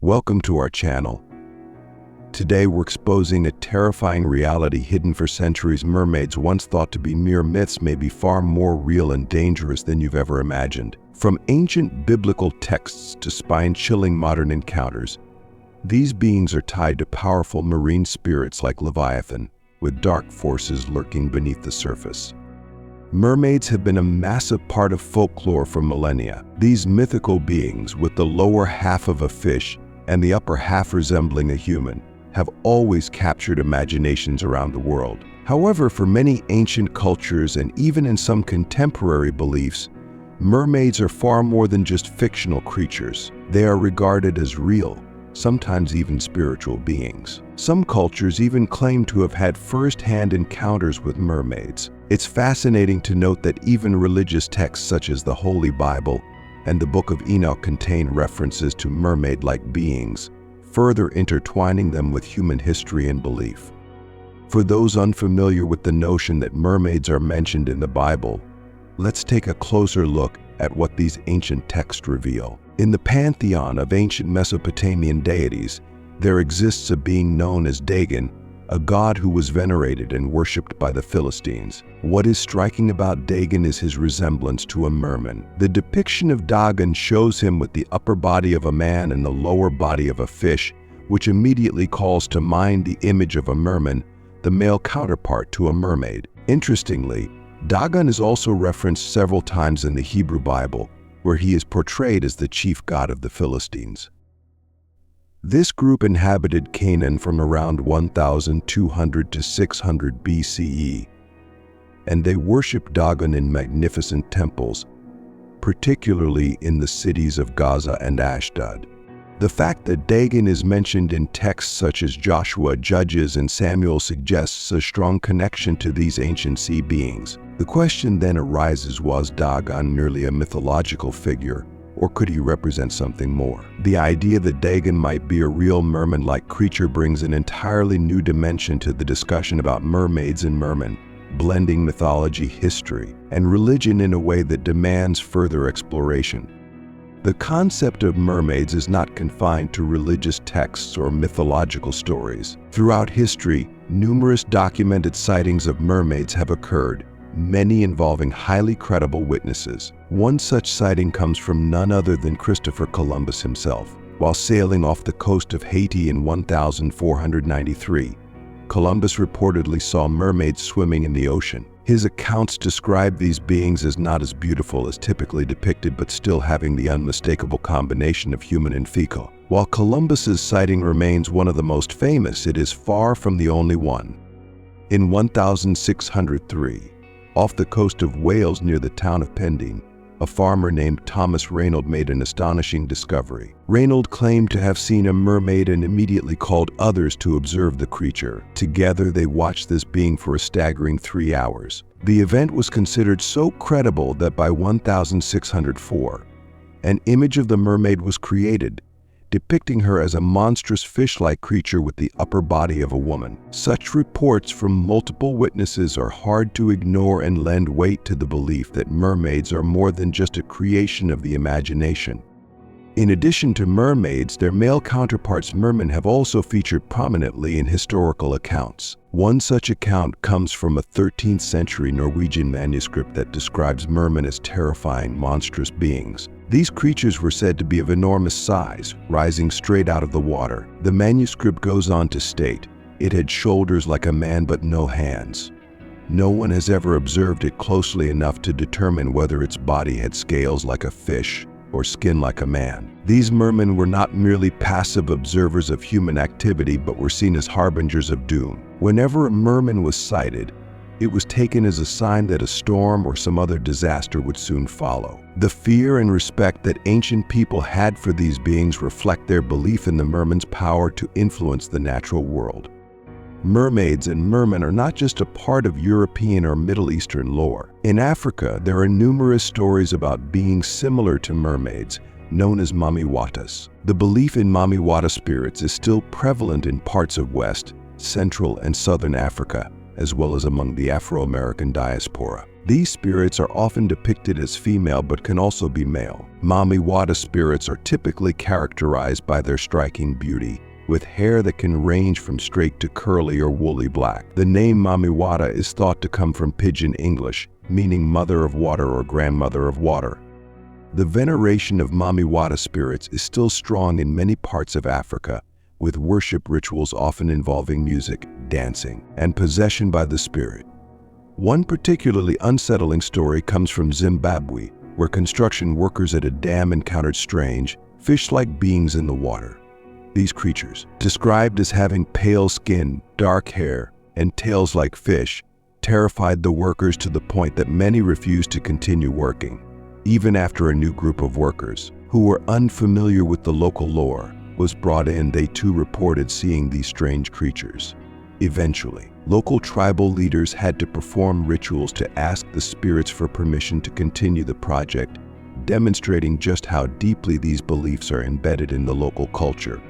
Welcome to our channel. Today we're exposing a terrifying reality hidden for centuries. Mermaids, once thought to be mere myths, may be far more real and dangerous than you've ever imagined. From ancient biblical texts to spine-chilling modern encounters, these beings are tied to powerful marine spirits like Leviathan, with dark forces lurking beneath the surface. Mermaids have been a massive part of folklore for millennia. These mythical beings, with the lower half of a fish and the upper half resembling a human, have always captured imaginations around the world. However, for many ancient cultures and even in some contemporary beliefs, mermaids are far more than just fictional creatures. They are regarded as real, sometimes even spiritual beings. Some cultures even claim to have had first-hand encounters with mermaids. It's fascinating to note that even religious texts such as the Holy Bible and the Book of Enoch contain references to mermaid-like beings, further intertwining them with human history and belief. For those unfamiliar with the notion that mermaids are mentioned in the Bible, let's take a closer look at what these ancient texts reveal. In the pantheon of ancient Mesopotamian deities, there exists a being known as Dagon, a god who was venerated and worshipped by the Philistines. What is striking about Dagon is his resemblance to a merman. The depiction of Dagon shows him with the upper body of a man and the lower body of a fish, which immediately calls to mind the image of a merman, the male counterpart to a mermaid. Interestingly, Dagon is also referenced several times in the Hebrew Bible, where he is portrayed as the chief god of the Philistines. This group inhabited Canaan from around 1200 to 600 BCE, and they worshipped Dagon in magnificent temples, particularly in the cities of Gaza and Ashdod. The fact that Dagon is mentioned in texts such as Joshua, Judges, and Samuel suggests a strong connection to these ancient sea beings. The question then arises, was Dagon merely a mythological figure, or could he represent something more? The idea that Dagon might be a real merman-like creature brings an entirely new dimension to the discussion about mermaids and mermen, blending mythology, history, and religion in a way that demands further exploration. The concept of mermaids is not confined to religious texts or mythological stories. Throughout history, numerous documented sightings of mermaids have occurred, many involving highly credible witnesses. One such sighting comes from none other than Christopher Columbus himself. While sailing off the coast of Haiti in 1493, Columbus reportedly saw mermaids swimming in the ocean. His accounts describe these beings as not as beautiful as typically depicted, but still having the unmistakable combination of human and fecal. While Columbus's sighting remains one of the most famous, it is far from the only one. In 1603, off the coast of Wales near the town of Pendeen, a farmer named Thomas Reynold made an astonishing discovery. Reynold claimed to have seen a mermaid and immediately called others to observe the creature. Together, they watched this being for a staggering 3 hours. The event was considered so credible that by 1604, an image of the mermaid was created, depicting her as a monstrous fish-like creature with the upper body of a woman. Such reports from multiple witnesses are hard to ignore and lend weight to the belief that mermaids are more than just a creation of the imagination. In addition to mermaids, their male counterparts mermen have also featured prominently in historical accounts. One such account comes from a 13th century Norwegian manuscript that describes mermen as terrifying, monstrous beings. These creatures were said to be of enormous size, rising straight out of the water. The manuscript goes on to state, it had shoulders like a man but no hands. No one has ever observed it closely enough to determine whether its body had scales like a fish or skin like a man. These mermen were not merely passive observers of human activity, but were seen as harbingers of doom. Whenever a merman was sighted, it was taken as a sign that a storm or some other disaster would soon follow. The fear and respect that ancient people had for these beings reflect their belief in the merman's power to influence the natural world. Mermaids and mermen are not just a part of European or Middle Eastern lore. In Africa, there are numerous stories about beings similar to mermaids, known as mamiwatas. The belief in mamiwata spirits is still prevalent in parts of West, Central, and Southern Africa, as well as among the Afro-American diaspora. These spirits are often depicted as female but can also be male. Mamiwata spirits are typically characterized by their striking beauty, with hair that can range from straight to curly or woolly black. The name Mamiwata is thought to come from Pidgin English, meaning mother of water or grandmother of water. The veneration of Mamiwata spirits is still strong in many parts of Africa, with worship rituals often involving music, dancing, and possession by the spirit. One particularly unsettling story comes from Zimbabwe, where construction workers at a dam encountered strange, fish-like beings in the water. These creatures, described as having pale skin, dark hair, and tails like fish, terrified the workers to the point that many refused to continue working. Even after a new group of workers, who were unfamiliar with the local lore, was brought in, they too reported seeing these strange creatures. Eventually, local tribal leaders had to perform rituals to ask the spirits for permission to continue the project, demonstrating just how deeply these beliefs are embedded in the local culture.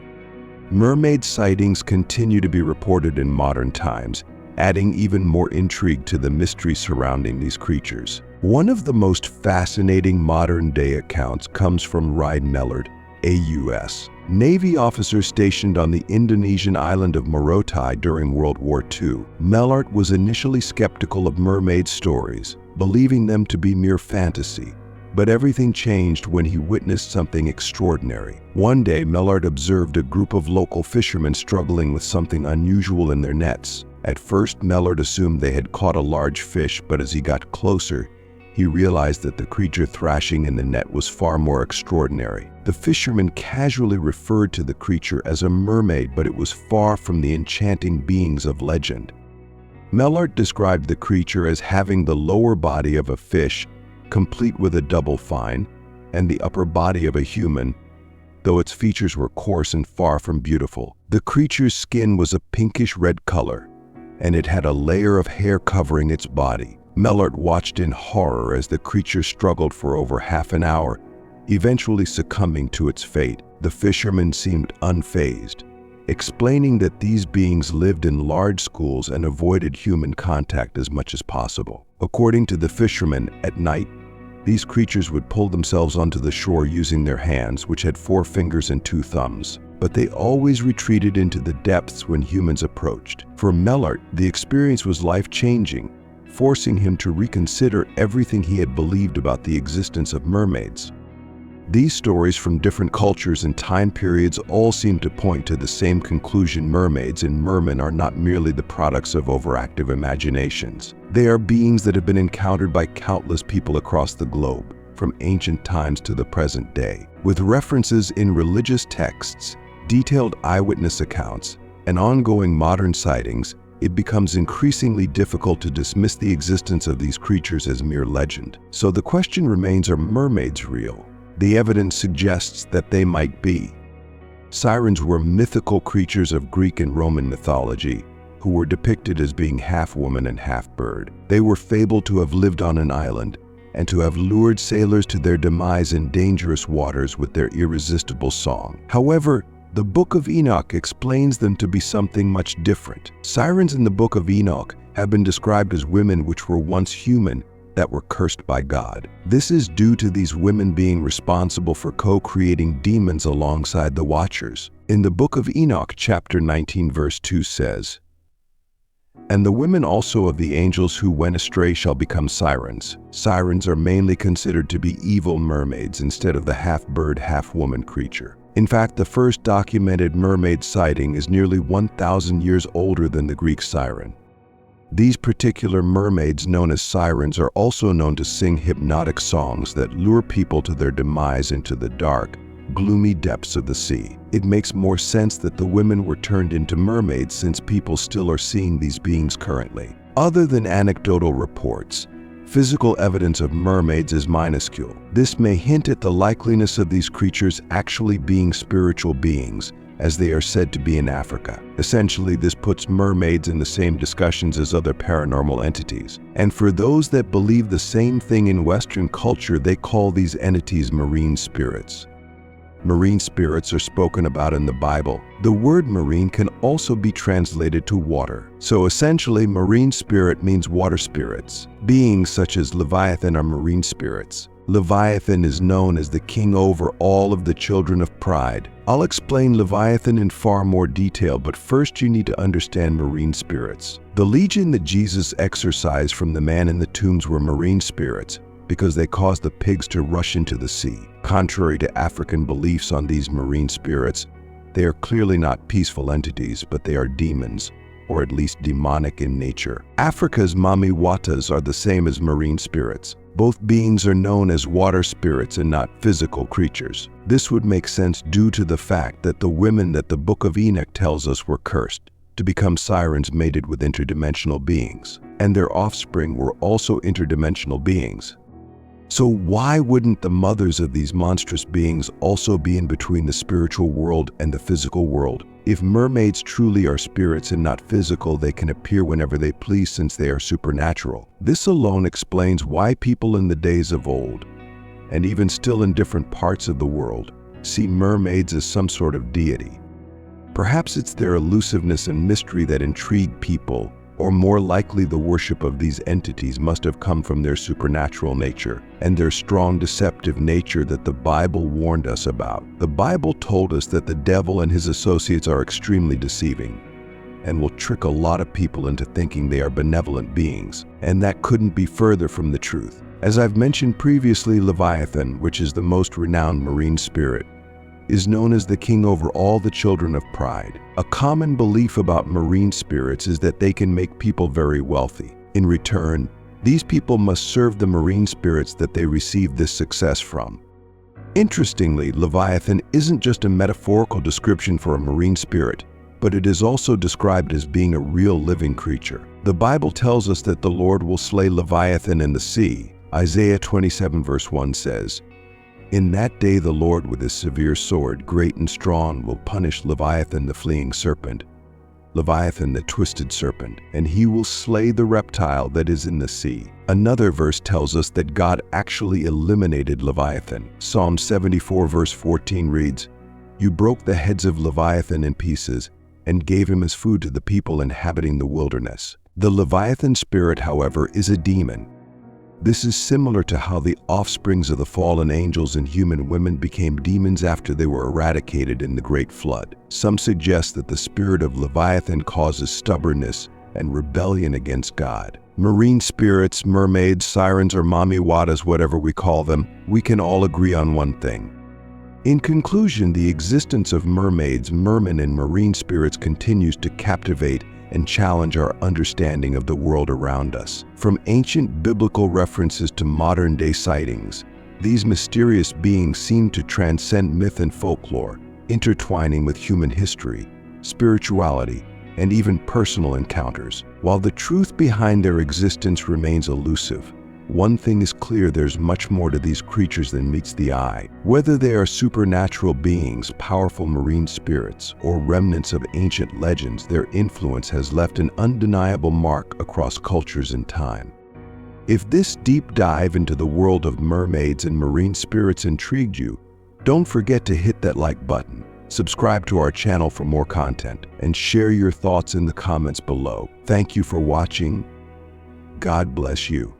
Mermaid sightings continue to be reported in modern times, adding even more intrigue to the mystery surrounding these creatures. One of the most fascinating modern-day accounts comes from Reid Mellard, a U.S. Navy officer stationed on the Indonesian island of Morotai during World War II. Mellard was initially skeptical of mermaid stories, believing them to be mere fantasy. But everything changed when he witnessed something extraordinary. One day, Mellard observed a group of local fishermen struggling with something unusual in their nets. At first, Mellard assumed they had caught a large fish, but as he got closer, he realized that the creature thrashing in the net was far more extraordinary. The fishermen casually referred to the creature as a mermaid, but it was far from the enchanting beings of legend. Mellard described the creature as having the lower body of a fish, complete with a double fin, and the upper body of a human, though its features were coarse and far from beautiful. The creature's skin was a pinkish-red color, and it had a layer of hair covering its body. Mellard watched in horror as the creature struggled for over half an hour, eventually succumbing to its fate. The fishermen seemed unfazed, explaining that these beings lived in large schools and avoided human contact as much as possible. According to the fishermen, at night, these creatures would pull themselves onto the shore using their hands, which had 4 fingers and 2 thumbs. But they always retreated into the depths when humans approached. For Mellard, the experience was life-changing, forcing him to reconsider everything he had believed about the existence of mermaids. These stories from different cultures and time periods all seem to point to the same conclusion: mermaids and mermen are not merely the products of overactive imaginations. They are beings that have been encountered by countless people across the globe, from ancient times to the present day. With references in religious texts, detailed eyewitness accounts, and ongoing modern sightings, it becomes increasingly difficult to dismiss the existence of these creatures as mere legend. So the question remains, are mermaids real? The evidence suggests that they might be. Sirens were mythical creatures of Greek and Roman mythology, who were depicted as being half woman and half bird. They were fabled to have lived on an island, and to have lured sailors to their demise in dangerous waters with their irresistible song. However, the Book of Enoch explains them to be something much different. Sirens in the Book of Enoch have been described as women which were once human that were cursed by God. This is due to these women being responsible for co-creating demons alongside the Watchers. In the Book of Enoch, chapter 19, verse 2 says, "And the women also of the angels who went astray shall become sirens." Sirens are mainly considered to be evil mermaids instead of the half-bird, half-woman creature. In fact, the first documented mermaid sighting is nearly 1,000 years older than the Greek siren. These particular mermaids, known as sirens, are also known to sing hypnotic songs that lure people to their demise into the dark, gloomy depths of the sea. It makes more sense that the women were turned into mermaids, since people still are seeing these beings currently. Other than anecdotal reports, physical evidence of mermaids is minuscule. This may hint at the likeliness of these creatures actually being spiritual beings, as they are said to be in Africa. Essentially, this puts mermaids in the same discussions as other paranormal entities. And for those that believe the same thing in Western culture, they call these entities marine spirits. Marine spirits are spoken about in the Bible. The word marine can also be translated to water. So essentially, marine spirit means water spirits. Beings such as Leviathan are marine spirits. Leviathan is known as the king over all of the children of pride. I'll explain Leviathan in far more detail, but first you need to understand marine spirits. The legion that Jesus exorcised from the man in the tombs were marine spirits, because they caused the pigs to rush into the sea. Contrary to African beliefs on these marine spirits, they are clearly not peaceful entities, but they are demons, or at least demonic in nature. Africa's mamiwatas are the same as marine spirits. Both beings are known as water spirits and not physical creatures. This would make sense due to the fact that the women that the Book of Enoch tells us were cursed to become sirens mated with interdimensional beings, and their offspring were also interdimensional beings. So why wouldn't the mothers of these monstrous beings also be in between the spiritual world and the physical world? If mermaids truly are spirits and not physical, they can appear whenever they please since they are supernatural. This alone explains why people in the days of old, and even still in different parts of the world, see mermaids as some sort of deity. Perhaps it's their elusiveness and mystery that intrigue people, or more likely the worship of these entities must have come from their supernatural nature and their strong deceptive nature that the Bible warned us about. The Bible told us that the devil and his associates are extremely deceiving and will trick a lot of people into thinking they are benevolent beings, and that couldn't be further from the truth. As I've mentioned previously, Leviathan, which is the most renowned marine spirit, is known as the king over all the children of pride. A common belief about marine spirits is that they can make people very wealthy. In return, these people must serve the marine spirits that they receive this success from. Interestingly, Leviathan isn't just a metaphorical description for a marine spirit, but it is also described as being a real living creature. The Bible tells us that the Lord will slay Leviathan in the sea. Isaiah 27 verse 1 says, "In that day the Lord with his severe sword, great and strong, will punish Leviathan the fleeing serpent, Leviathan the twisted serpent, and he will slay the reptile that is in the sea." Another verse tells us that God actually eliminated Leviathan. Psalm 74 verse 14 reads, "You broke the heads of Leviathan in pieces and gave him as food to the people inhabiting the wilderness." The Leviathan spirit, however, is a demon. This is similar to how the offsprings of the fallen angels and human women became demons after they were eradicated in the Great Flood. Some suggest that the spirit of Leviathan causes stubbornness and rebellion against God. Marine spirits, mermaids, sirens, or mamiwatas, whatever we call them, we can all agree on one thing. In conclusion, the existence of mermaids, mermen, and marine spirits continues to captivate and challenge our understanding of the world around us. From ancient biblical references to modern-day sightings, these mysterious beings seem to transcend myth and folklore, intertwining with human history, spirituality, and even personal encounters. While the truth behind their existence remains elusive, one thing is clear: there's much more to these creatures than meets the eye. Whether they are supernatural beings, powerful marine spirits, or remnants of ancient legends, their influence has left an undeniable mark across cultures and time. If this deep dive into the world of mermaids and marine spirits intrigued you, don't forget to hit that like button, subscribe to our channel for more content, and share your thoughts in the comments below. Thank you for watching. God bless you.